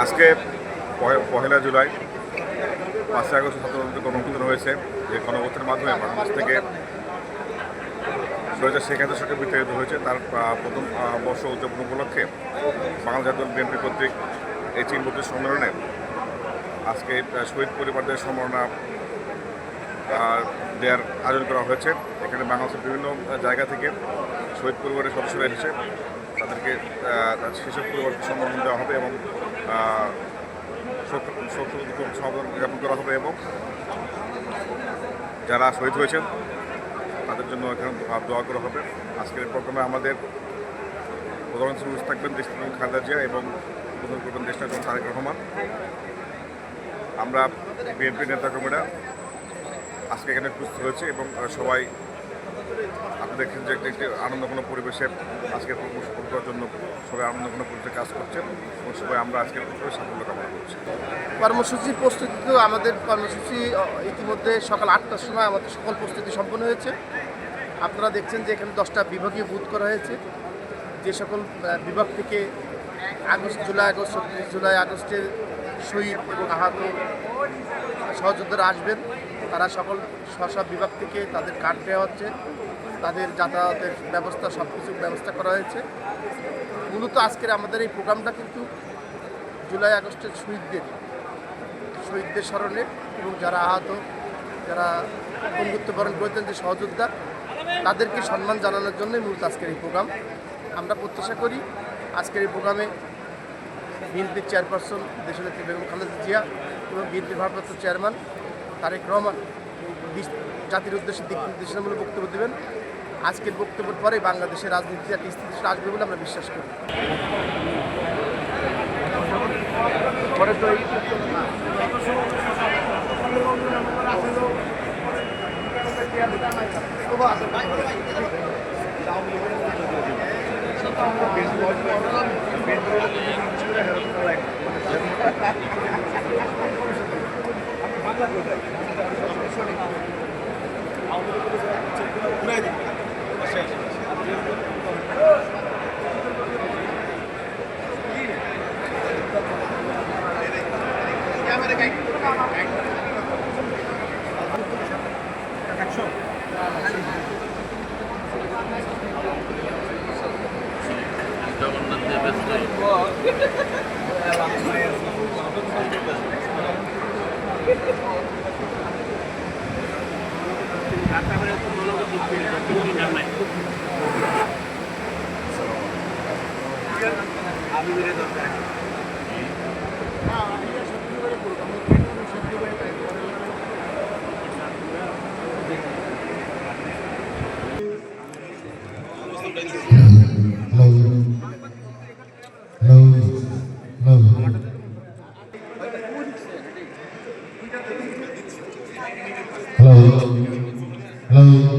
আজকে পহেলা জুলাই 5ই আগস্ট ছাত্রদের গণঅভ্যুত্থান হয়েছে। যে গণঅভ্যুত্থানের মাধ্যমে বাংলাদেশ থেকে শহীদ শেখ হাসিনার সরকার বিতাড়িত হয়েছে, তার প্রথম বর্ষ উদযাপন উপলক্ষে বাংলাদেশ জাতীয় বিএনপি কর্তৃক এই ৩ সম্মেলনে আজকে শহীদ পরিবারদের সম্মাননা দেওয়ার আয়োজন করা হয়েছে। এখানে বাংলাদেশের বিভিন্ন জায়গা থেকে শহীদ পরিবারের সদস্যরা এসেছে, তাদেরকে সেসব পরিবারকে সম্মান দেওয়া হবে এবং সমাধান জ্ঞাপন করা হবে এবং যারা শহীদ হয়েছেন তাদের জন্য এখানে দোয়া করা হবে। আজকের এই প্রোগ্রামে আমাদের প্রধানমন্ত্রী থাকবেন দেশনায়ক খালেদা জিয়া এবং উদ্বোধন করবেন দেশনায়ক তারেক রহমান। আমরা বিএনপি নেতাকর্মীরা আজকে এখানে উপস্থিত হয়েছে এবং সবাই আপনি দেখছেন যে একটি আনন্দঘন পরিবেশে আজকে করার জন্য সবাই আনন্দঘন পরিবেশে কাজ করছেন এবং সবাই আমরা আজকের সাফল্য কামনা করছি। কর্মসূচির প্রস্তুতি তো আমাদের কর্মসূচি ইতিমধ্যে সকাল 8টার সময় আমাদের সকল প্রস্তুতি সম্পন্ন হয়েছে। আপনারা দেখছেন যে এখানে 10টা বিভাগীয় বুথ করা হয়েছে। যে সকল বিভাগ থেকে জুলাই আগস্ট 36 জুলাই আগস্টের শহীদ এবং আহত সহযোদ্ধারা আসবেন, তারা সকল স্ব বিভাগ থেকে তাদের কার্ড দেওয়া হচ্ছে, তাদের যাতায়াতের ব্যবস্থা সব কিছুর ব্যবস্থা করা হয়েছে। মূলত আজকের আমাদের এই প্রোগ্রামটা কিন্তু জুলাই আগস্টের শহীদদের স্মরণে এবং যারা আহত, যারা বন্ধুত্ববরণ করেছেন যে সহযোদ্ধা, তাদেরকে সম্মান জানানোর জন্যই মূলত আজকের এই প্রোগ্রাম। আমরা প্রত্যাশা করি আজকের এই প্রোগ্রামে বিএনপির চেয়ারপারসন দেশনেত্রী বেগম খালেদা জিয়া এবং বিএনপির ভারপ্রাপ্ত চেয়ারম্যান তারেক রহমান জাতির উদ্দেশ্যে দিক নির্দেশনামূলক বক্তব্য দেবেন। আজকের বক্তব্যের পরে বাংলাদেশের রাজনীতিতে একটা স্থিতিশীল আসবে বলে আমরা বিশ্বাস করি। জগন্নাথ দেবের Hello.